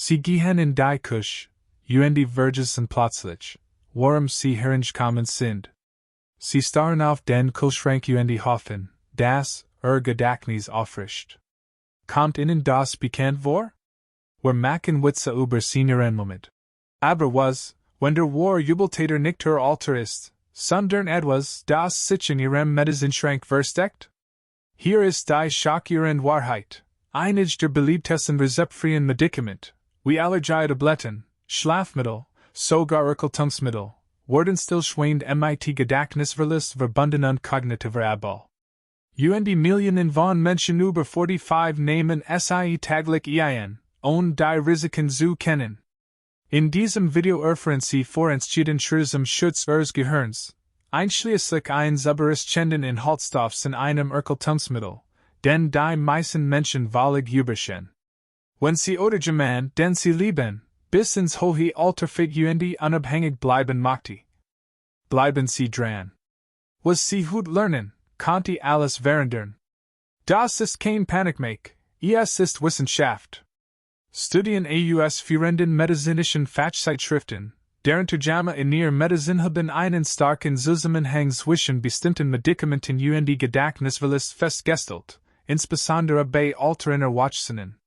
Sie gehen in die Küche, und vergessen plötzlich, worum sie hereingekommen sind. Sie starren auf den Kühlschrank und hoffen, dass Gedächtnis auffrischt. Kommt Ihnen das bekannt vor? Wir machen Witze über Senioren Moment. Aber was, wenn der War Jubeltäter nicht ihr Alter ist, sondern etwas, das sich in Ihrem Medizinschrank versteckt? Hier ist die schockierende Wahrheit. Einige der beliebtesten rezeptfreien Medikament, wie Allergietabletten, Schlafmittel, sogar Erkältungsmittel, werden stillschweigend mit Gedächtnisverlust verbunden und kognitiver Abbau. Und die Millionen von Menschen über 45 nehmen sie täglich ein, ohne die Risiken zu kennen. In diesem Video erfahren Sie vorentschieden zum Schutz Ihres Gehirns, einschließlich eines überraschenden Inhaltsstoffs in einem Erkältungsmittel, den die meisten Menschen völlig übersehen. Wenn Sie oder jemand, den Sie lieben, bis ins hohe Alter fit und unabhängig bleiben möchte, bleiben Sie dran. Was Sie heute lernen, könnte alles verändern. Das ist kein Panikmache, es ist Wissenschaft. Studien aus führenden medizinischen Fachzeitschriften, deren Terjama in ihrer Medizin haben einen starken Zusammenhang zwischen bestimmten Medikamenten und Gedächtnisverlust festgestellt, insbesondere bei älteren Erwachsenen.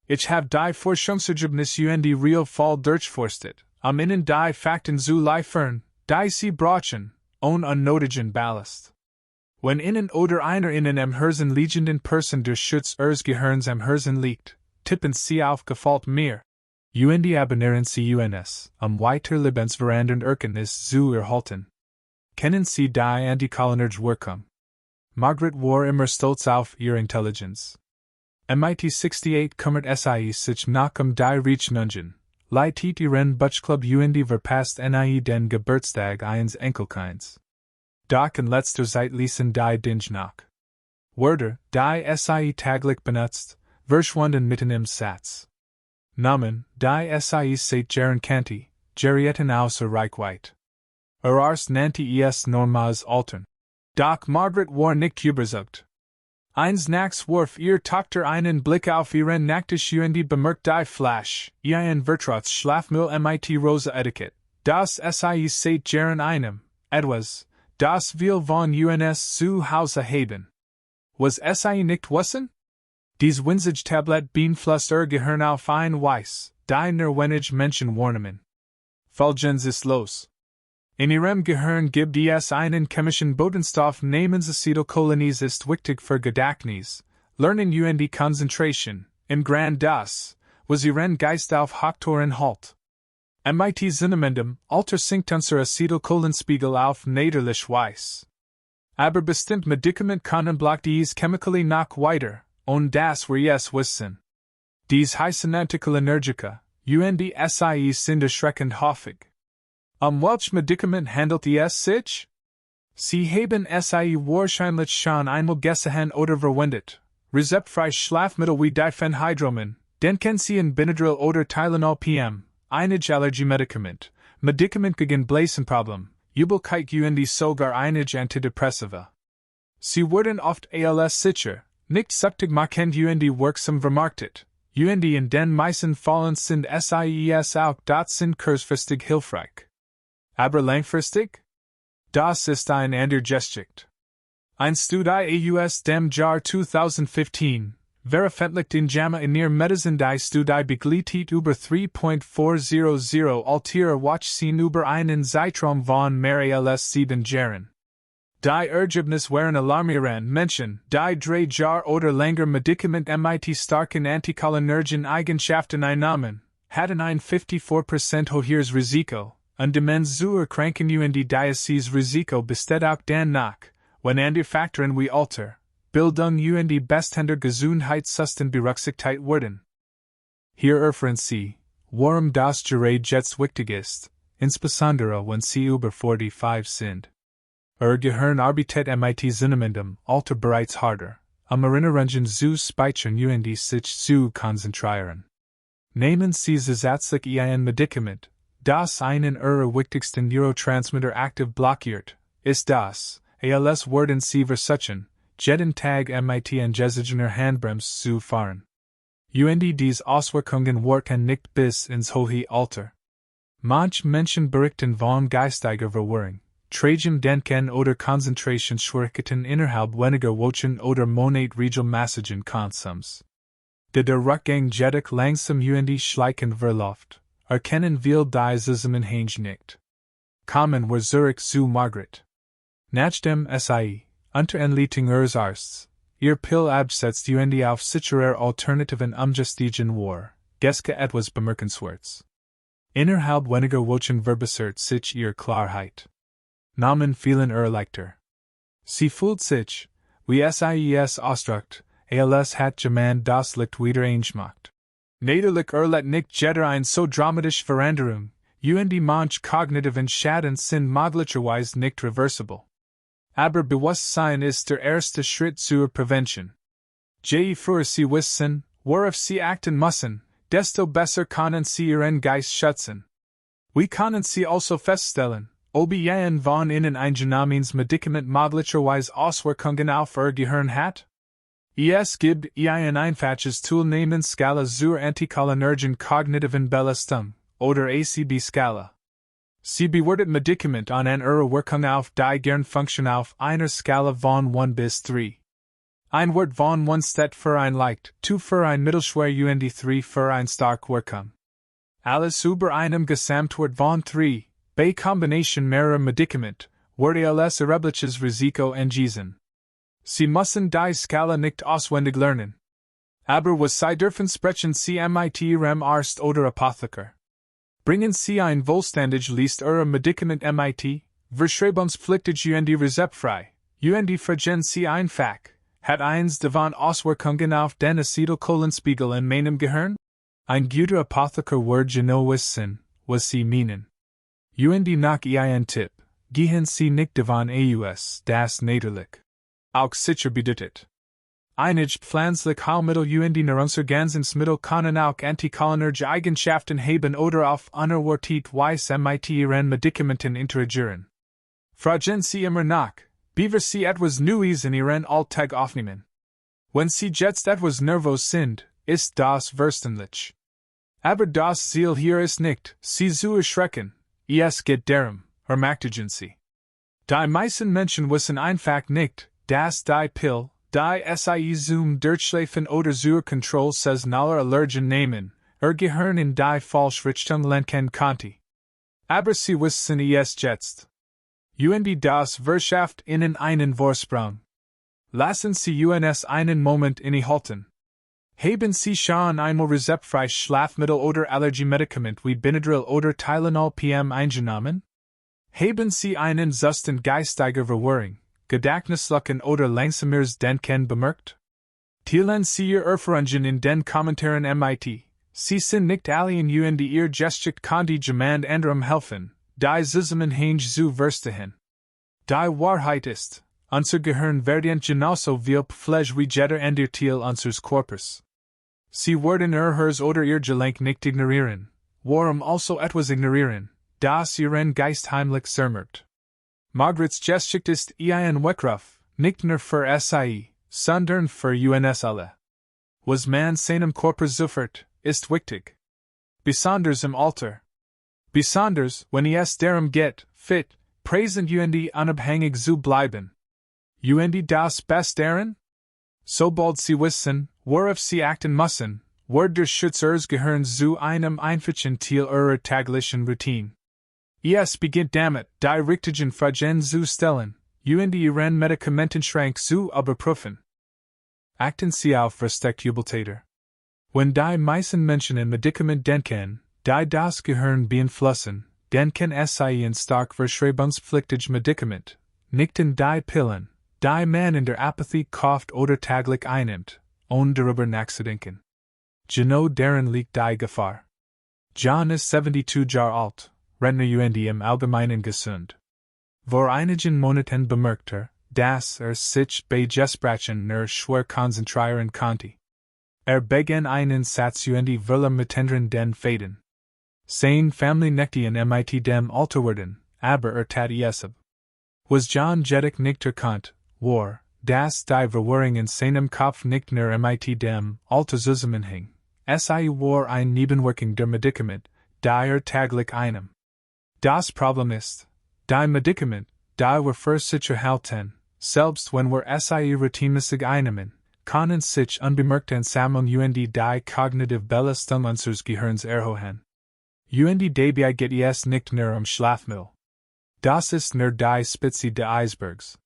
Ich habe die Forschungsergebnisse und die Real-Fall durchforstet, Ihnen die Fakten zu liefern, die Sie brauchen, ohne unnötigen Ballast. Wenn Ihnen oder einer Ihnen am Herzen liegenden Person der Schutz Ihres Gehirns am Herzen liegt, tippen Sie auf Gefällt mir. Und abonnieren Sie uns, weiter lebensverändernd Erkenntnis zu erhalten. Kennen Sie die Anticholinerge Wirkung? Margaret war immer stolz auf ihre Intelligenz. MIT 68 kümmert sich nach die Riechmungen, leitet ihren Buchclub und verpasst den Geburtstag eines Enkelkinds. Doch in letzter Zeit ließen die Dinge nach. Wörter, die täglich benutzt, verschwunden mitten im Satz. Namen, die seit Jahren kannte, gerieten außer Reichweite. Erst nannte es normales Altern. Doch Margaret war nicht überzeugt. Eins nachts warf ihr Tochter einen Blick auf ihren Nachttisch und bemerkt die Flash, ein Vertrauensschlafmittel mit rosa Etikett, das seit Jahren einem, etwas, das wir von uns zu Hause haben. Was nicht wissen? Dies winzige Tablet beeinflusst Gehirn auf ein Weiß, die nur wenige Menschen wahrnehmen. Folgendes ist los. In ihrem Gehirn gibt es einen chemischen Botenstoff namens Acetylcholinees ist wichtig für Gedächtnis, Lernen und Konzentration, im Grand das, was ihren Geist auf Hochtoren halt. Mit zunehmendem Alter sinkt unser Acetylcholinspiegel auf niederlich Weiß. Aber bestimmt Medikament können blockt dies chemically noch weiter, und das wir es wissen. Dies heißen Anticholinergika, und sie sind erschreckend häufig. Welch Medikament handelt es sich? Sie haben sie wahrscheinlich schon einmal gesehen oder verwendet. Rezeptfreie Schlafmittel wie Diphenhydromen, denken Sie an Benadryl oder Tylenol PM, einige Allergiemedikament, Medikament gegen Blasenproblem, Übelkeit und sogar einige Antidepressiva. Sie werden oft als sicher, nicht süchtig machend und wirksam vermarktet, und in den meisten Fällen sind sie auch sind kurzfristig hilfreich. Aber langfristig? Das ist ein anderer Geschichte. Ein Studie aus dem Jahr 2015, veröffentlicht in JAMA in der Medizin die Studie begleitet über 3.400 Alter Watchsehen über einen Zeitraum von mehr als 7 Jahren. Die Ergebnisse waren alarmierend. Menschen, die 3 Jahre oder länger Medikament mit starken anticholinergen Eigenschaften einnahmen, hatten ein 54% höheres Risiko, an Demenz zu erkranken und dieses Risiko besteht auch dann noch, wenn andere Faktoren wie Alter, Bildung und bestehender Gesundheitszustand berücksichtigt werden. Hier erfahren Sie, warum das Gerät jetzt wichtig ist, insbesondere wenn Sie über 45 sind. Gehirn arbeitet mit zunehmendem Alter bereits harder, Erinnerungen zu speichern und sich zu konzentrieren. Nehmen Sie zusätzlich ein Medikament, das einen Ihrer wichtigsten Neurotransmitter aktiv blockiert, ist das, als werden Sie versuchen, jeden Tag mit angesichener Handbremse zu fahren. UND's Auswirkungen wurden nicht bis ins hohe Alter. Manche Menschen berichten von geistiger Verwirrung, tragem Denken oder Konzentrationsschwierigkeiten innerhalb weniger Wochen oder Monate Konsums. Der Rückgang jedoch langsam schleichend verläuft, erkennen will die Zusammenhänge nicht. Kommen wir zurück zu Margaret. Nach dem SIE, unter Anleitung ihres Arztes, ihr Pill absetzt auf sicherer Alternativen umgestiegen war, Geske etwas bemerkenswertes. Innerhalb weniger Wochen verbessert sich ihr Klarheit. Namen vielen leichter. Sie fühlt sich, wie SIES ausdrückt, als hat jemand das Licht wieder eingemacht. Natürlich let nicht jeder ein so dramatische Veränderung, manche kognitiven Schaden sind möglicherweise nicht reversible. Aber Bewusstsein ist der erste Schritt zur Prävention. Je früher Sie wissen, worauf Sie achten müssen, desto besser können Sie Ihren Geist schützen. Wie können Sie also feststellen, ob Ihr von Ihnen eingenommenes Medikament möglicherweise Auswirkungen auf Ihr Gehirn hat? Es gibt ein einfaches Tool namens Skala zur anticholinergen kognitiven Belastung, oder ACB-Skala. Sie bewertet Medikament an ihre Wirkung auf die Gehirnfunktion auf einer Skala von 1 bis 3. Ein Wert von 1 steht für ein leicht, 2 für ein mittelschwer 3 für ein stark Wirkung. Alles über einem Gesamtwert von 3, bei Kombination mehrerer Medikament, wird als erhebliches Risiko angesehen. Sie müssen die Skala nicht auswendig lernen. Aber was Sie dürfen sprechen Sie mit Ihrem Arzt oder Apotheker. Bringen Sie ein vollständig List Ihrer Medikament mit, verschreibungspflichtige rezeptfrei, fragen Sie einfach, hat eins davon Auswirkungen auf den Acetylcholinspiegel in meinem Gehirn? Ein guter Apotheker wird genau wissen, was Sie meinen. Nach Ihren Tipp, gehen Sie nicht davon aus, das natürlich auch sicher bedeutet. Einige pflanzliche Heilmittel Nahrungsergänzungsmittel können auch anticholinergische Eigenschaften haben oder auf unerwartet Weise mit ihren Medikamenten interagieren. Fragen Sie immer nach, bevor Sie etwas Neues in Ihren Alltag aufnehmen. Wenn Sie jetzt etwas nervös sind, ist das verständlich. Aber das Ziel hier ist nicht, Sie zu erschrecken, es geht darum, ermächtigen Sie. Die meisten Menschen wissen einfach nicht, dass die Pill, die Sie zum Durchschlafen oder zur Kontrolle saisonaler Allergen nehmen, Gehirn in die falsche Richtung lenken konnte. Aber Sie wissen es jetzt. Das verschafft Ihnen einen Vorsprung. Lassen Sie uns einen Moment innehalten. Haben Sie schon einmal rezeptfreies Schlafmittel oder Allergiemedikament wie Benadryl oder Tylenol PM eingenommen? Haben Sie einen Zustand geistiger Verwirrung, Gedächtnislucken oder langsameres Denken bemerkt? Teilen Sie Ihr Erfahrungen in den Kommentaren mit. Sie sind nicht allein Ihr Geschichte kann die jemand anderem helfen, die Zusammenhänge zu verstehen. Die Wahrheit ist, unser Gehirn verdient genauso viel Pflege wie jeder andere Teil unseres Körpers. Sie werden Herz oder Ihr Gelenk nicht ignorieren, warum also etwas ignorieren, das Ihren Geist heimlich zermürbt. Margarets Geschichte ist ein Weckruf, nicht nur für SIE, sondern für uns alle. Was man seinem Körper zuführt, ist wichtig. Besonders im Alter. Besonders, wenn es darum geht, fit, präsent unabhängig zu bleiben. Das Beste daran? Sobald Sie wissen, worauf Sie achten müssen, wird der Schutz Ihres Gehirns zu einem einfachen Teil Ihrer täglichen Routine. Es beginnt damit, die richtigen Fragen zu stellen, Ihren Medikamentenschrank zu überprüfen. Achten Sie auf Respekt. Wenn die meisten Menschen in Medikament denken, die das Gehirn beeinflussen, denken Sie in stark verschreibungspflichtige Medikament, nicht in die Pillen, die man in der Apathie kauft oder täglich einnimmt, ohne darüber nachzudenken. Genau darin liegt die Gefahr. John ist 72 Jahre alt, Rentner im Allgemeinen gesund. Vor einigen Monaten bemerkte, dass sich bei Gesprächen nur schwer konzentrieren konnte. Begann einen Satz Wille miteinander den Faden. Sein Family neckte mit dem Alter werden, aber tat es ab. Was John jedoch nicht erkannt, war, dass die Verwirrung in seinem Kopf nicht nur mit dem Alter zusammenhing, Sie war ein Nebenwirkung der Medikament, die täglich einem. Das Problem ist, die Medikament, die wir für sicher halten, selbst wenn wir sie routinemäßig einnehmen, können sich unbemerkt ansammeln und die kognitive Belastung unseres Gehirns erhöhen. Und dabei geht es nicht nur Schlafmittel. Das ist nur die Spitze des Eisbergs.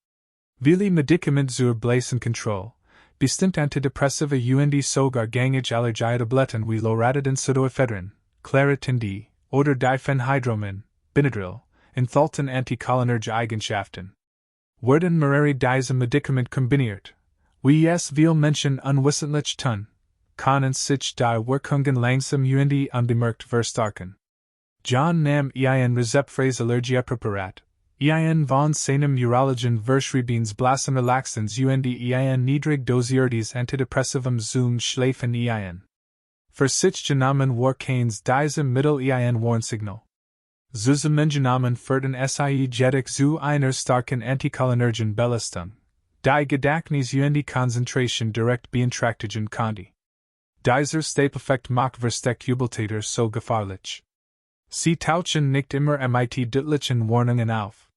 Viele Medikamente zur Blasenkontrolle, bestimmte Antidepressiva und sogar gängige Allergietabletten wie Loratadin, Pseudoephedrine, Claritin D, oder Diphenhydromin, Benadryl, enthalten anticholinergische Eigenschaften. Werden mehrere diese Medikamente kombiniert, wie es viele Menschen unwissentlich tun, können sich die Wirkungen langsam und unbemerkt verstärken. John nahm ein rezeptfreies Allergiepräparat, ein von seinem Urologen verschriebenes Blasenrelaxans und ein niedrig dosiertes Antidepressivum zum Schlafen ein. Für sich genommen war keins diese Mittel ein Warnsignal. Zusammengenommen führten sie jedoch zu einer starken anticholinergischen Belastung, die Gedächtnis und die Konzentration direkt beeinträchtigen konnte. Dieser Stapeleffekt macht Versteckt-Übeltäter so gefährlich. Sie tauchen nicht immer mit deutlichen Warnungen auf.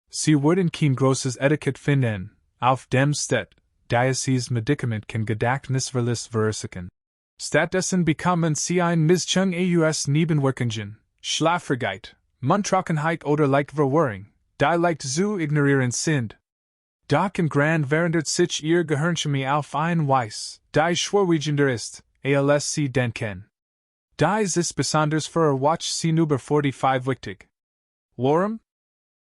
Sie werden kein großes Etikett finden, auf dem steht, dieses Medikament kann Gedächtnisverlust verursachen. Stattdessen bekommen sie ein Mischung aus Nebenwirkungen, Schlaflosigkeit, Mundtrockenheit oder Leichtverwirrung, die leicht zu ignorieren sind. Doch im Grand verändert sich ihr Gehirnchemie auf ein Weiß, die schwerwiegender ist, als sie denken. Dies ist besonders für Erwachsene über 45 wichtig. Warum?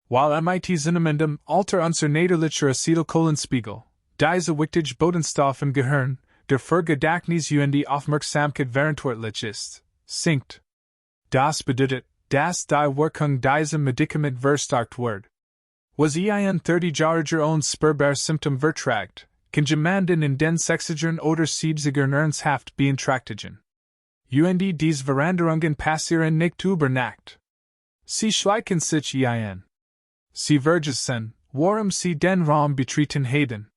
Weil mit zunehmendem Alter unser natürlicher Acetylcholinspiegel, diese wichtige Botenstoff im Gehirn, der für Gedächtnis und die Aufmerksamkeit verantwortlich ist, sinkt. Das bedeutet, dass die Wirkung dieser Medikament verstärkt wird. Was ein 30-jähriger unspürbar Symptom vertragt, kann jemanden in den 60ern oder 70ern ernsthaft beeinträchtigen. Und diese Veränderungen passieren nicht über Nacht. Sie schleichen sich ein. Sie vergessen, warum sie den Raum betreten haben.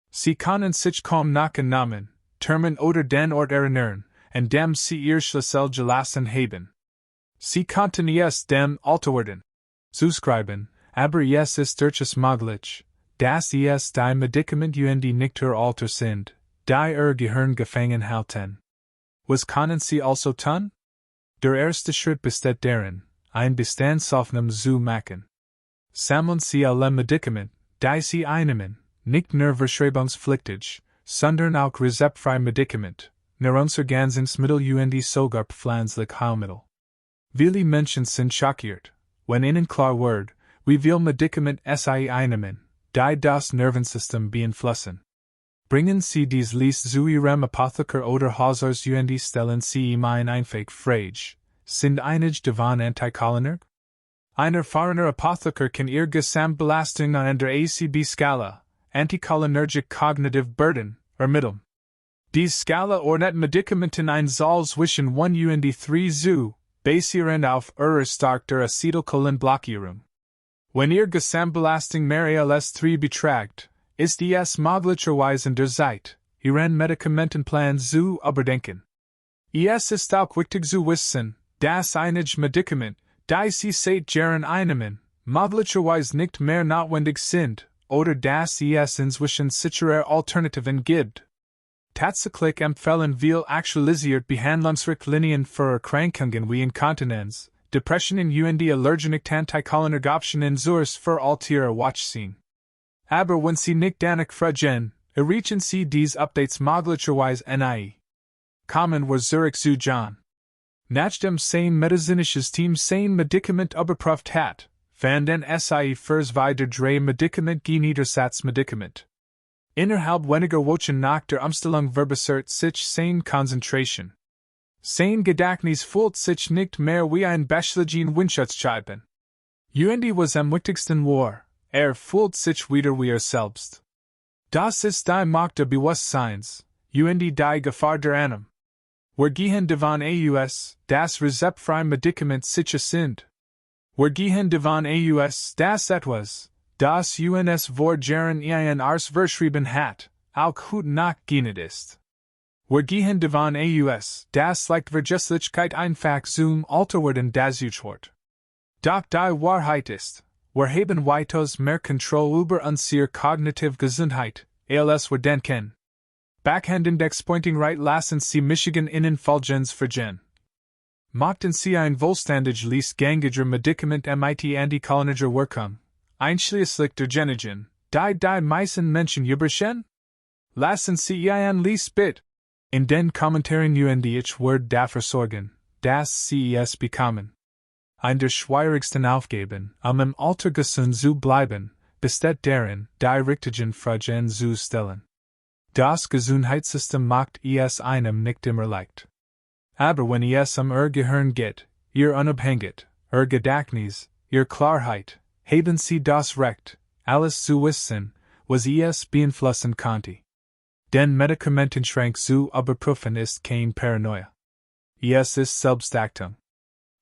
Sie können sich kaum namen, Termen oder den Ort erinnern, an dem sie ihr Schlüssel gelassen haben. Sie konnten es dem Alterwerden zuschreiben, aber es ist durchaus möglich, dass es die Medikamente und die nicht Alter sind, die ihr Gehirn gefangen halten. Was können sie also tun? Der erste Schritt besteht darin, ein Bestandsaufnahme zu machen. Sammeln sie alle Medikamente, die sie einnehmen, nicht nur verschreibungspflichtig, sondern auch rezeptfreie Medikamente, Nahrungsergänzungsmittel und sogar pflanzliche Heilmittel. Viele Menschen sind schockiert, wenn ihnen klar wird, wie viel Medikament sie einnehmen, die das Nervensystem beeinflussen. Bringen Sie dies Lies zu Ihrem Apotheker oder Hausarzt und stellen Sie ihm ein einfach Frage, sind einige davon anticholinerg? Ein erfahrener Apotheker kann Ihr Gesamtbelastung an der ACB-Skala, anticholinergic cognitive Burden, ermitteln. Diese Skala ordnet Medikamenten ein Zahl zwischen 1 und 3 zu, basierend auf ihrer starker Acetylcholinblockierung. Wenn Ihr Gesamtbelastung mehr als 3 beträgt, ist es möglicherweise an der Zeit, Ihren Medikamentenplan zu überdenken. Es ist auch wichtig zu wissen, dass einige Medikamente, die Sie seit Jahren einnehmen, möglicherweise nicht mehr notwendig sind, oder dass es inzwischen sichere Alternativen gibt. Tatsächlich empfehlen wir aktualisiert Behandlungsrichtlinien für Erkrankungen wie Inkontinenz, Depressionen und allergische Anticholinergoptionen für Altiere Watchsehen. Aber wenn Sie nicht danach fragen, erreichen Sie diese Updates möglicherweise nie. Kommen wir zurück zu John. Nachdem sein medizinisches Team sein Medikament überprüft hat, fanden sie für 2 Medikament Niedersatzmedikament. Innerhalb weniger Wochen nach der Umstellung verbessert sich sein Konzentration. Sein Gedächtnis fühlt sich nicht mehr wie ein beschleunigen Windschutzscheiben. Und was am wichtigsten war, fühlt sich wieder wie selbst. Das ist die Macht des Bewusstseins, und die Gefahr der Annahme. Wir gehen davon aus, dass rezeptfreie Medikamente sicher sind. Wir gehen davon aus, dass etwas, das uns vor Jahren ein Arzt verschrieben hat, auch heute noch gängig ist. Wir gehen davon aus, das Licht Vergesslichkeit einfach zum Alterwerden dazuführt. Doch die Wahrheit ist, wir haben weitaus mehr Kontrolle über unsere kognitive Gesundheit, als wir denken. Backhandindex-Pointing right lassen Sie Michigan innen Fulgens vergen. Machten Sie ein vollständig Lies gängiger Medikament mit antikolinischer Wirkung, einschließlich der Genigen, die meisten Menschen überschen? Lassen Sie ein Lies bit. In den Kommentaren ich werde dafür sorgen, dass Sie es bekommen. Ein der schwierigsten Aufgaben, im Alter gesund zu bleiben, besteht darin, die richtigen Fragen zu stellen. Das Gesundheitssystem macht es einem nicht immer leicht. Aber wenn es Ihr Gehirn geht, Ihr Unabhängigkeit, Ihr Gedächtnis, Ihr Klarheit, haben Sie das Recht, alles zu wissen, was es beeinflussen könnte. Den Medikamentenschrank zu überprüfen ist kein Paranoia. Es ist Selbstachtung.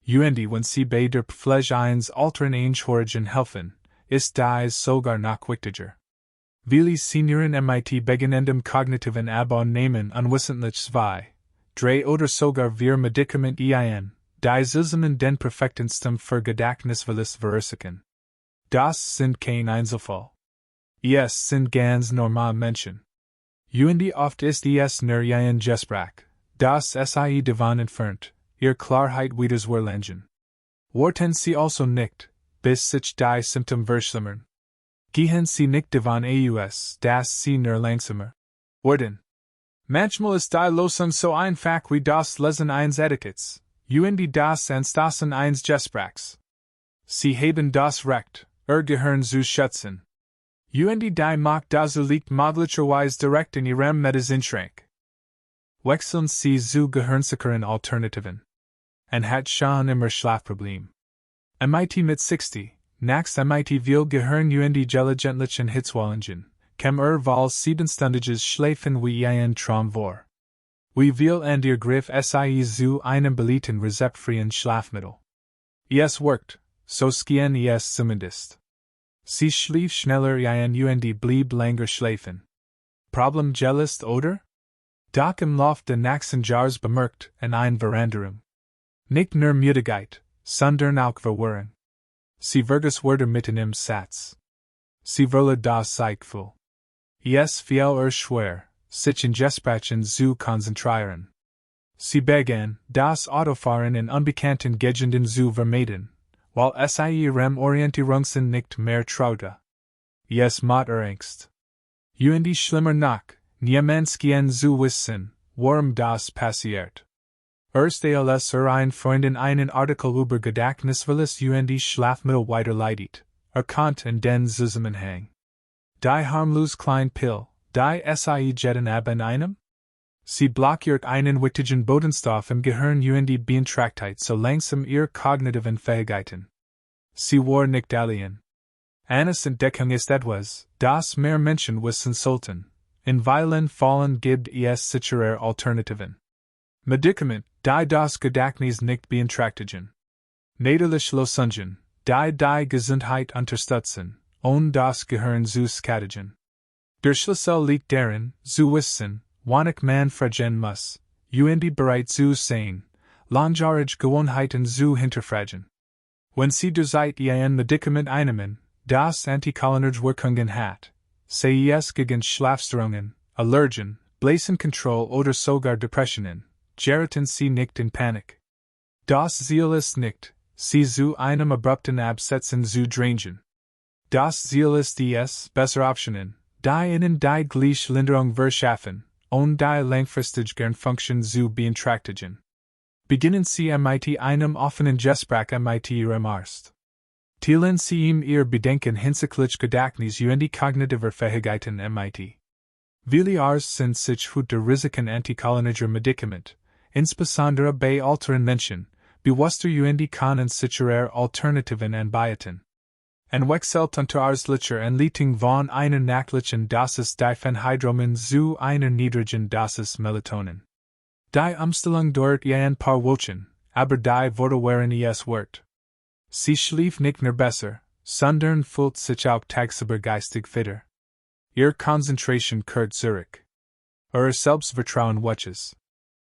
Wenn Sie bei der Pflege eines alteren Angehörigen helfen, ist dies sogar noch wichtiger. Viele Senioren mit beginnendem kognitiven Abbau nehmen unwissentlich 2, 3 oder sogar 4 Medikament ein, die zusammen den perfektesten für Gedächtnisverlust verursachen. Das sind kein Einzelfall. Es sind ganz normale Menschen. Oft ist es nur ein Gespräch, das Sie davon entfernt, Ihr Klarheit wieder zu erlangen. Warten Sie also nicht, bis sich die Symptome verschlimmern. Gehen Sie nicht davon aus, dass Sie nur langsamer werden. Manchmal ist die Lösung so einfach wie das Lesen eines Etiketts, das Anstoßen eines Gesprächs. Sie haben das Recht, Ihr Gehirn zu schützen. Die Macht dazu liegt möglicherweise direkt in Ihrem Medizinschrank. Wechseln Sie zu gehirnsicheren Alternativen. Hat schon immer Schlafproblem. Mit 60, nachts viel Gehirn gelegentlichen Hitzwallungen, Wahl 7-stündiges Schlafen wie ein Traum vor. Wie will Ihr Griff Sie zu einem beliebten rezeptfreien Schlafmittel? Es wirkt, so schien es zumindest. Sie schlief schneller blieb länger schlafen. Problem gelöst oder? Doch im Lauf der nächsten Jahres bemerkt ein Veränderung. Nicht nur Müdigkeit, sondern auch Verwirrung. Sie vergessen mitten im Satz. Sie verlieren das Zeitgefühl. Es fiel schwer, sich in Gesprächen zu konzentrieren. Sie begann, das Autofahren in unbekannten Gegenden zu vermeiden, weil ihrem Orientierungssinn nicht mehr traute. Es macht Angst. Schlimmer noch, niemand kann zu wissen, warum das passiert. Erst als ein Freundin einen Artikel über Gedächtnisverlust Schlafmittel weiterleitet, erkannt in den Zusammenhang. Die harmlos kleine Pill, die jetten ab in einem? Sie blockiert einen wichtigen Botenstoff im Gehirn Beeinträchtigt so langsam ihre kognitiven Fähigkeiten. Sie war nicht alien. Eines Entdeckung ist etwas, das mehr Menschen wissen sollten. In vielen Fällen gibt es sichere Alternativen. Medikament, die das Gedächtnis nicht beeinträchtigen. Natürlich Lösungen, die Gesundheit unterstützen, und das Gehirn zu skadigen. Der Schlüssel liegt darin, zu wissen, wann man fragen muss, bereit zu sein, langjährige Gewohnheiten zu hinterfragen. Wenn Sie derzeit ein Medikament einnehmen, das antikolinische Wirkungen hat, sei es gegen Schlafstörungen, Allergien, Blasenkontrolle oder sogar Depressionen, geraten Sie nicht in Panik. Das Ziel ist nicht, Sie zu einem abrupten Absetzen zu drängen. Das Ziel ist es, bessere Optionen, die Ihnen die Gleichlinderung verschaffen, und die langfristigen Funktion zu beeinträchtigen. Beginnen Sie mit einem offenen Gespräch mit Ihrem Arzt. Teilen Sie ihm Ihr Bedenken hinsichtlich Gedächtnis kognitiver Fähigkeiten mit. Viele Arzt sind sich der Risiken antikolinischer Medikament, insbesondere bei älteren Menschen, bewusster können sicherer Alternativen anbieten. Wechselt unter ärztlicher Anleitung von einer nachtlichen Dosis Diphenhydromin zu einer niedrigen Dosis Melatonin. Die Umstellung dauert ein paar Wochen, aber die Worte es wert. Sie schlief nicht nur besser, sondern fühlt sich auch tagsüber geistig fitter. Ihre Konzentration kehrt zurück. selbst vertrauen watches.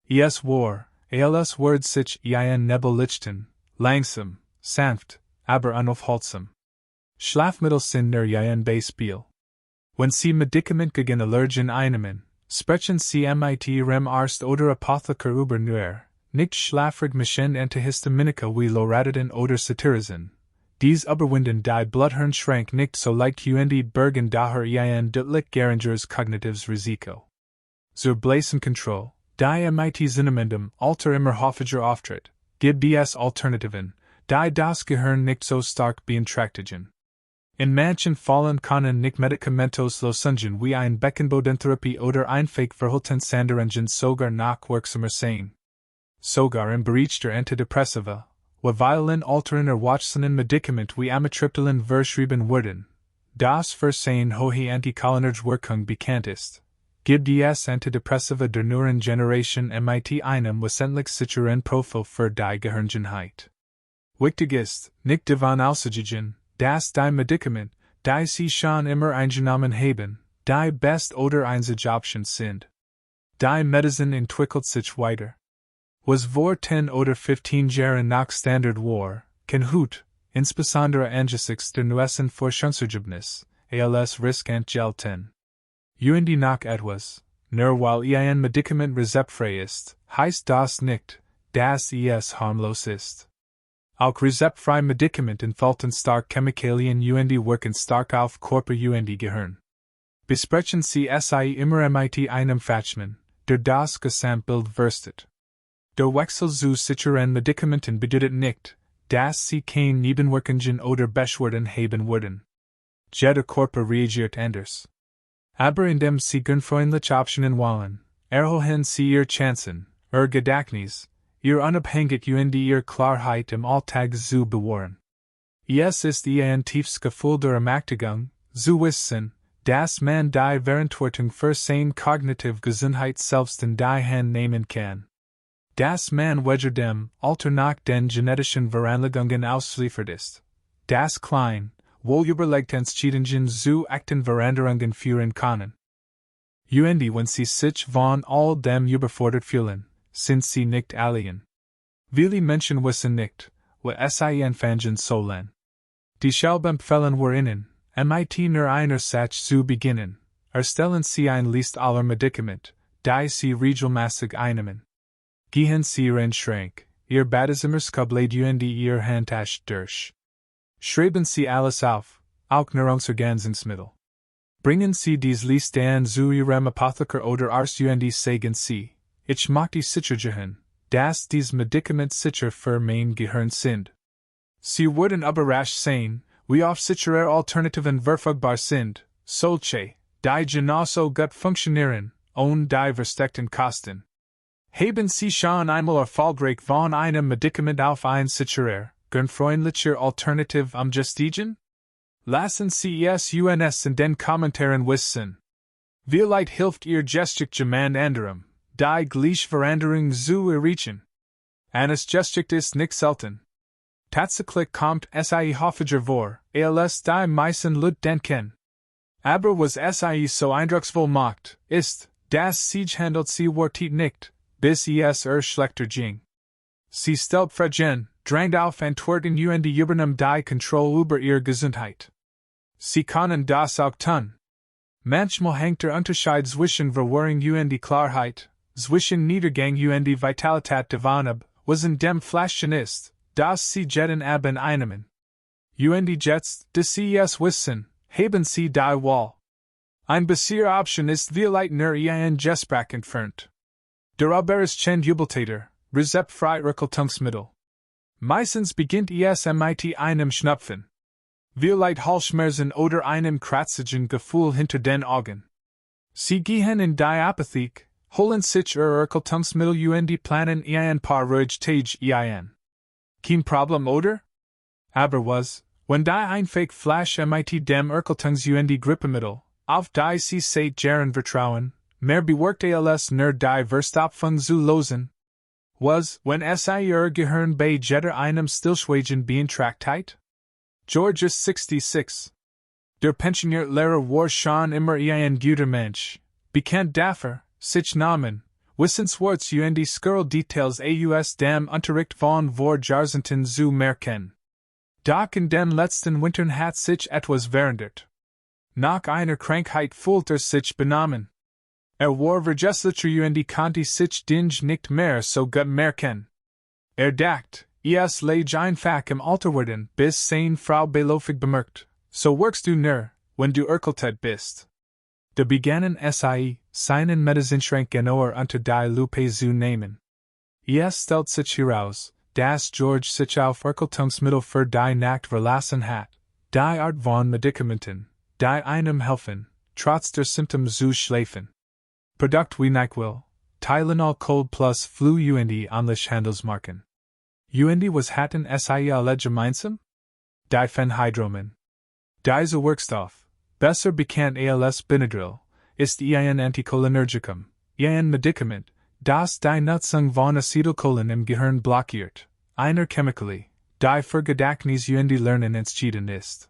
Es war, als Word sich ein Nebel lichten, langsam, sanft, aber unaufhaltsam. Schlafmittel sind nur ein Beispiel. Wenn Sie Medikament gegen Allergien einnehmen, sprechen Sie mit Ihrem Arzt oder Apotheker über nur, nicht schlafrig Mischen Antihistaminika wie Loratadin oder Cetirizin. Dies überwinden die Bluthirnschrank nicht so leicht und bergen daher ein deutlich geringeres kognitives Risiko. Zur Blasenkontrolle, die mit Sinnamendum alter immer häufiger auftritt, gibt es Alternativen, die das Gehirn nicht so stark beeinträchtigen. In manchen Fällen können nicht medikamentoslosen wie ein Beckenbodentherapie oder ein Verwirrtheit sogar nachwirksamer sein. Sogar im Bereich der Antidepressiva, wo violin alterner Watsonen Medikament wie Amitriptylin verschrieben wurden, das für seine hohe Anticholinergiewirkung bekannt ist, gibt es Antidepressiva der neueren Generation mit einem wesentlich sicheren Profil für die Gehirngesundheit. Wichtig ist, nicht davon auszugehen, dass die Medikament, die Sie schon immer eingenommen haben, die best oder einzige Option sind. Die Medizin entwickelt sich weiter. Was vor 10 oder 15 Jahren nach Standard war, kann heute, insbesondere angesichts der neuesten Forschungsergebnis, als riskant gelten. Und nach etwas, nur weil ein Medikament rezeptfrei ist, heißt das nicht, dass es harmlos ist. Auch rezeptfreie Medikamente entfalten stark Chemikalien und wirken stark auf Körper und Gehirn. Besprechen Sie sie immer mit einem Fachmann, der das Gesamtbild verstet. Der Wechsel zu sicheren Medikamenten bedeutet nicht, dass Sie keine Nebenwirkungen oder Beschwerden haben werden. Jeder Körper reagiert anders. Aber indem Sie gernfreundliche Optionen wählen, erhöhen Sie Ihre Chancen, Ihr Gedächtnis, Ihr Unabhängigkeit und Ihre Klarheit im Alltag zu bewahren. Es ist ein tiefes Gefühl der Ermächtigung, zu wissen, dass man die Verantwortung für seine kognitive Gesundheit selbst in die Hand nehmen kann. Dass man weder dem Alter nach den genetischen Veranlagungen ausliefert ist. Das klein, wohlüberlegte Entscheidungen zu echten Veränderungen führen können. Und wenn Sie sich von all dem überfordert fühlen, sind Sie nicht allein. Viele Menschen wissen nicht, wo sie anfangen sollen. Die Schalbempfehlen wir Ihnen, mit nur einer Satz zu beginnen, erstellen Sie ein List aller Medikament, die Sie regelmäßig einnehmen. Gehen Sie Ihren Schrank, Ihr Badezimmerskablet und Ihr Handtasche durch. Schreiben Sie alles auf, auch Nahrungsergänzungsmittel. Bringen Sie dies Liste an zu Ihrem Apotheker oder Arzt und sagen Sie, ich möchte sichergehen, dass dies Medikament sicher für mein Gehirn sind. Sie würden überrascht sein, wie oft sichere Alternativen verfügbar sind, solche, die genauso gut funktionieren, und die versteckten Kosten. Haben Sie schon einmal erfolgreich von einem Medikament auf ein sicherer, gernfreundlicher Alternativ umgestiegen? Lassen Sie es uns in den Kommentaren wissen. Vielleicht hilft Ihr Gesticht jemand anderem, die gleiche Veränderung zu erreichen. Eines Gesticht ist nicht selten. Tatsächlich kommt es häufiger vor, als die meisten Leute denken. Aber was es so eindrucksvoll macht, ist, dass sich handelt sie wartet nicht, bis es schlechter ging. Sie stellt Fragen, drängt auf Antworten und übernimmt die Kontrolle über ihre Gesundheit. Sie können das auch tun. Manchmal hängt der Unterschied zwischen Verwirrung und Klarheit, zwischen Niedergang und Vitalität davon ab, was in dem Fläschchen ist, das Sie jetten in einnehmen. Und jetzt, dass Sie es wissen, haben Sie die Wahl. Ein bessere Option ist vielleicht nur ein Gespräch entfernt. Der ist Jubeltäter, rezeptfreie Erkältungsmittel. Meistens beginnt es mit einem Schnupfen. Vielleicht Halsschmerzen oder einem kratzigen Gefühl hinter den Augen. Sie gehen in die Apotheke, holen sich Ihr Erkältungsmittel und planen ein paar ruhige Tage ein. Kein Problem oder? Aber was, wenn die einfach Flash mit dem Erkältungs- und Grippemittel, auf die Sie seit Jahren vertrauen, mehr bewirkt als nur die Verstopfung zu lösen? Was, wenn es Ihr Gehirn bei jeder einem Stillschweigen beeinträchtigt? George ist 66. Der pensionierte Lehrer war schon immer ein guter Mensch, bekannt dafür, sich Namen, Wissensworts und Skirl Details aus dem Unterricht von vor Jahrzehnten zu merken. Doch in den letzten Wintern hat sich etwas verändert. Nach einer Krankheit fühlt sich benommen. War vergesslicher und konnte sich Dinge nicht mehr so gut merken. Dacht, es lag einfach im Alter werden, bis seine Frau beläufig bemerkt, so wirkst du nur, wenn du erkältet bist. De begannen seinen Medizinschrank genauer unter die Lupe zu nehmen. Es stellt sich heraus, dass George sich auf Erkältungsmittel für die Nacht verlassen hat, die Art von Medikamenten, die einem helfen, trotz der Symptome zu schlafen. Produkt wie NyQuil, Tylenol Cold plus Flu und ähnliche Handelsmarken. Und was hatten alle gemeinsam? Die Phenhydromen. Diese Wirkstoff, besser bekannt als Benadryl, ist ein Anticholinergikum, ein Medikament, das die Nutzung von Acetylcholin im Gehirn blockiert, einer Chemikalie, die für Gedächtnis und Lernen entschieden ist.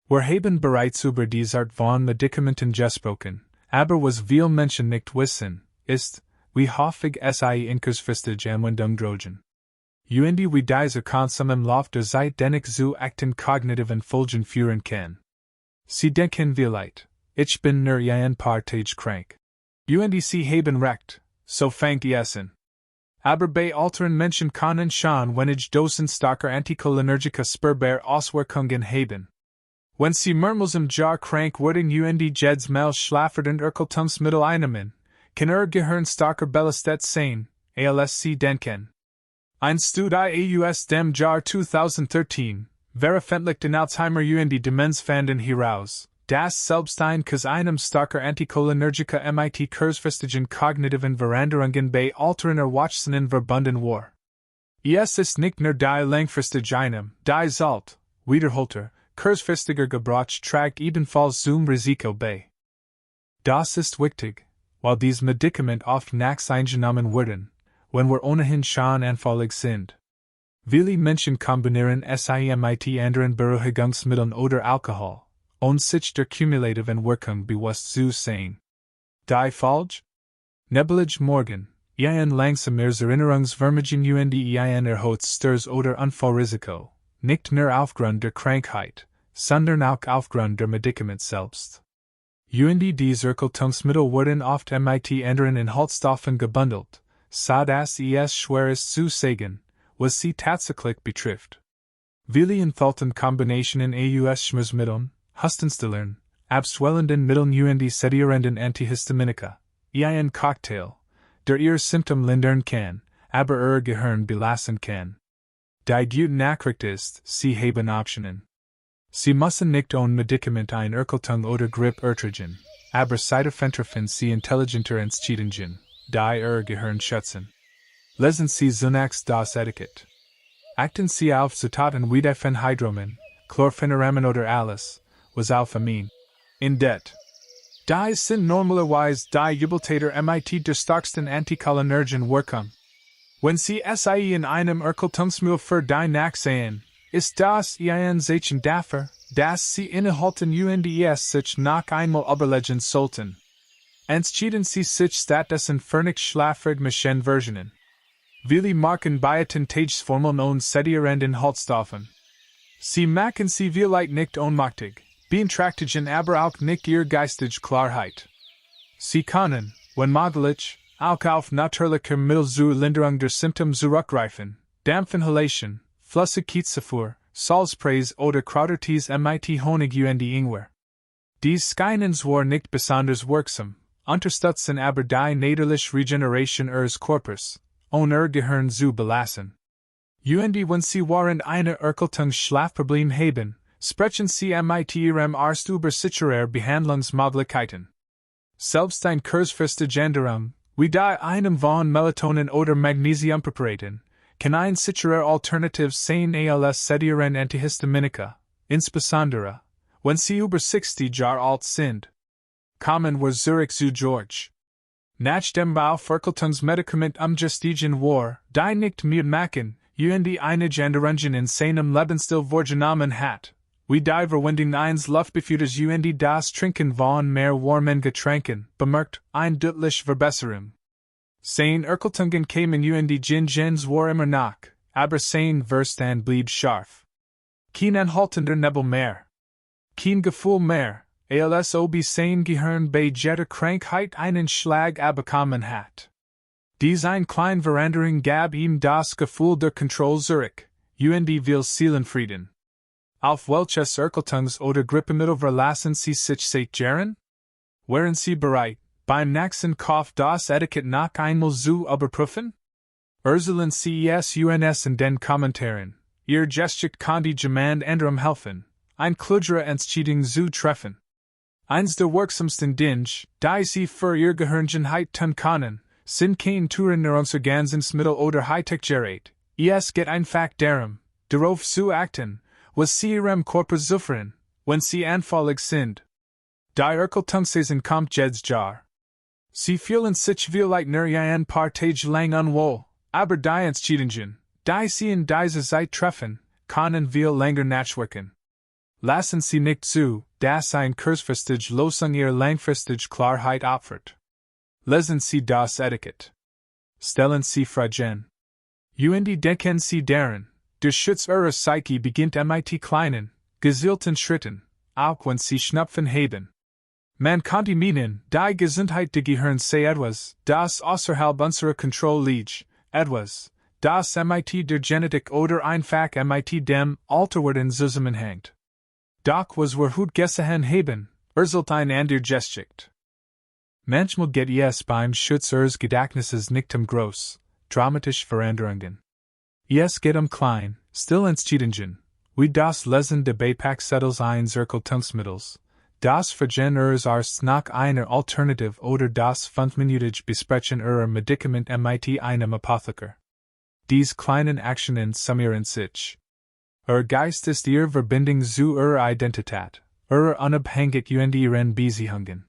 Wir haben bereits über diese Art von Medikamenten gesprochen, aber was viele Menschen nicht wissen, ist, wie häufig in kurzfristige Anwendung drohen. Und wie diese Konsum im Lauf der Zeit dennoch zu echten kognitiven Folgen führen kann. Sie denken vielleicht, ich bin nur ein paar Tage krank. Und sie haben recht, so fängt es an. Aber bei älteren Menschen können schon wenig Dosen starker Anticholinergica spürbar Auswirkungen haben. Wenn sie mehrmals im Jahr krank werden und jedes Mal schlafend Erkältungsmittel einnehmen, kann Gehirn starker belastet sein, als sie denken. Ein Studie aus dem Jahr 2013, veröffentlicht Alzheimer und Demenz fanden heraus, dass selbst ein einem starker Anticholinergica mit kurzfristigen kognitiven Veränderungen bei älteren Erwachsenen verbunden war. Es ist nicht nur die langfristig einem, die Salt, wiederholter, kurzfristiger Gebrauch trägt ebenfalls zum Risiko bei. Das ist wichtig, weil dies Medikament oft nachts eingenommen werden, wenn wir ohnehin schon anfällig sind. Viele Menschen kombinieren mit anderen Beruhigungsmitteln oder Alkohol, sich der kumulativen Wirkung bewusst zu sein. Die Folge? Nebelig Morgen, ein langsames Erinnerungsvermögen und ein erhöhtes Stress oder Unfallrisiko, nicht nur aufgrund der Krankheit, sondern auch aufgrund der Medikament selbst. Und diese Erkältungsmittel werden oft mit anderen Inhaltsstoffen gebundelt, so dass es schwer ist zu sagen, was sie tatsächlich betrifft. Viele enthalten Kombinationen aus Schmerzmitteln, Hustenstillern, abschwellenden Mitteln und sedierenden Antihistaminika, ein Cocktail, der ihr Symptom lindern kann, aber ihr Gehirn belasten kann. Die gute Nachricht ist, sie haben Optionen. Sie müssen nicht ohne Medikament ein Erkältung oder Grippe ertragen, aber Seidefenster sie intelligenter entschieden, die ihr Gehirn schätzen. Lesen Sie zunächst das Etikett. Achten Sie auf Zutaten wie die Phenhydromen, Chlorpheniramine oder alles, was auf Amin. In det. Die sind normalerweise die Übeltäter mit der stärksten Anticholinergen Wirkung. Wenn Sie in einem Erkältungsmittel für die Nacht sehen, ist das ein Zeichen dafür, dass Sie innehalten und sich noch einmal überlegen sollten. Entschieden Sie sich stattdessen für nicht schlafrig Versionen. Viele Marken bieten Tagesformeln und sedierenden Inhaltsstoffen. Sie machen Sie vielleicht nicht ohnmächtig, beeinträchtigen aber auch nicht Ihre geistige Klarheit. Sie können, wenn möglich, auch auf natürliche Mittel zur Linderung der Symptome zurückgreifen, Dampfinhalation, Flüssigkeitszufuhr, Salzpreis oder Kräutertees mit Honig und Ingwer. Dies scheinen zwar nicht besonders wirksam, unterstützen aber die natürliche Regeneration ihres Körpers, ohne ihr Gehirn zu belasten. Und wenn Sie während einer Erkältung Schlafproblem haben, sprechen Sie mit Ihrem Arzt über sichere Behandlungsmöglichkeiten. Selbst ein kurzfristige Änderung, wie die einem von Melatonin oder Magnesium preparaten, kann ein sicherer Alternativ sein als sedierende Antihistaminika, insbesondere, wenn Sie über 60 Jahre alt sind. Kommen wir zurück zu George. Nach dem Erkältungsmedikament umgestiegen war, die nicht mehr machen, und einige Änderungen in seinem Lebensstil vorgenommen hat, We die verwending eins Luftbefuters und das Trinken von mehr warmen Getränken, bemerkt, ein deutlich Verbesserung. Sein Erkeltungen kamen und Gin Gens war immer nach, aber sein Verstand blieb scharf. Kein anhaltender Nebel mehr. Kein Gefühl mehr, als ob sein Gehirn bei jeder Krankheit einen Schlag abbekommen hat. Dies ein klein Veränderung gab ihm das Gefühl der Kontrolle zurück, und will Seelenfrieden. Auf welches Erkeltungs oder Grippemittel verlassen Sie sich seit Jahren? Wären Sie bereit, beim nächsten Kauf das Etikett noch einmal zu überprüfen? Sollen Sie es uns in den Kommentaren, Ihr Gesicht kann die Jemand anderem helfen, ein klugere Entscheidung zu treffen. Eins der wirksamsten Dinge, die Sie für Ihr Gehirngesundheit tun können, sind kein Touren Nahrungsergänzungsmittel oder Hightech-Gerät. Es geht einfach darum, darauf zu achten, was Sie Ihrem Körper zuführen, wenn Sie anfällig sind. Die Erkeltungsweisen kommt jetzt jar. Sie fühlen sich vielleicht nur ein paar Tage lang unwohl, aber die Entscheidungen, die Sie in dieser Zeit treffen, können viel länger nachwirken. Lassen Sie nicht zu, dass ein kurzfristige Lösung Ihre langfristige Klarheit opfert. Lesen Sie das Etikett. Stellen Sie Fragen. Und denken Sie daran, der Schutz Ihrer Psyche beginnt mit kleinen, gezielten Schritten, auch wenn Sie Schnupfen haben. Man könnte meinen, die Gesundheit des Gehirns sei etwas, das außerhalb unserer Kontrolle liegt, etwas, das mit der Genetik oder einfach mit dem Alterwerden zusammenhängt. Doch was wir heute gesehen haben, sollte ein anderer Gesicht. Manchmal geht es beim Schutz Ihres Gedächtnisses nicht groß, dramatische Veränderungen. Es geht klein, still Entscheidungen, wie das Lesen der Beipackzettels eines Erkeltungsmittels, das Vergen Ihres Arztes nach einer Alternative oder das 5-minütige Besprechen Ihrer Medikament mit einem Apotheker. Dies kleinen Aktionen summieren sich. Ihr Geist ist Ihre Verbindung zu Ihrer Identität, Ihre Unabhängigkeit und Ihren Beziehungen.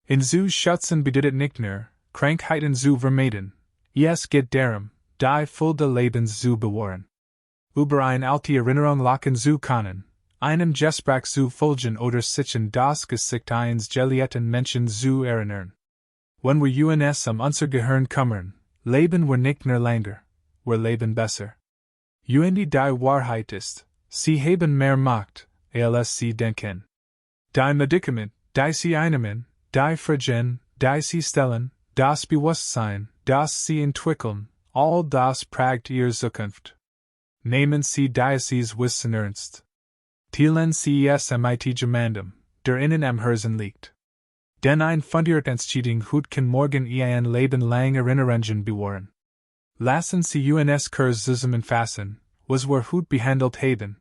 In zu schützen bedeutet nicht nur, Krankheiten zu vermeiden, es geht darum, die Fülle des Lebens zu bewahren. Über eine alte Erinnerung lachen zu können, einem Gespräch zu folgen oder sich an das Gesicht eines geliebten Menschen zu erinnern. Wenn wir uns unser Gehirn kümmern, leben wir nicht nur länger, wir leben besser. Und die Wahrheit ist, Sie haben mehr Macht, als Sie denken. Die Medikament, die Sie einnehmen, die Fragen, die Sie stellen, das Bewusstsein, das Sie entwickeln, all das prägt Ihre Zukunft. Nehmen Sie dieses Wissen ernst. Teilen Sie es mit jemandem, der Ihnen am Herzen liegt. Denn ein fundierte Entscheidung heute kann morgen Ihr Leben lang Erinnerungen bewahren. Lassen Sie uns kurz zusammenfassen, was wir heute behandelt haben.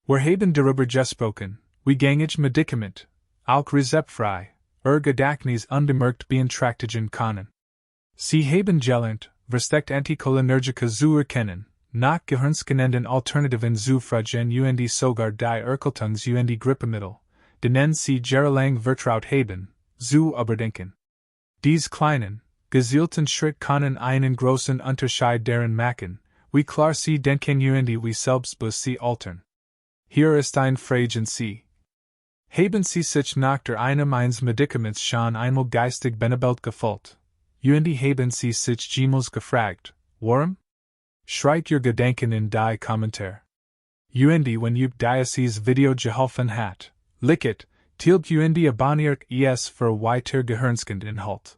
Wir haben darüber gesprochen, wie gängige Medikament, auch rezeptfrei, Ihr Gedächtnis unbemerkt beeinträchtigen können. Sie haben gelernt, versteckt Anticholinergika zu erkennen, nach gehirnscannenden Alternativen zu fragen und sogar die Erkeltungs- und Grippemittel, denen Sie jahrelang vertraut haben, zu überdenken. Dies kleinen, gezielten Schritt können einen großen Unterschied darin machen, wie klar Sie denken und wie selbstbewusst Sie altern. Hier ist ein Frage an Sie. Haben Sie sich nach der Einnahme eines Medikaments schon einmal geistig benebelt gefühlt? Und haben Sie sich jemals gefragt, warum? Schreibt Ihr Gedanken in die Kommentare. Und wenn Ihr dieses Video geholfen hat, liked, teilt und abonniert es für weiter Gehirnskund Inhalt.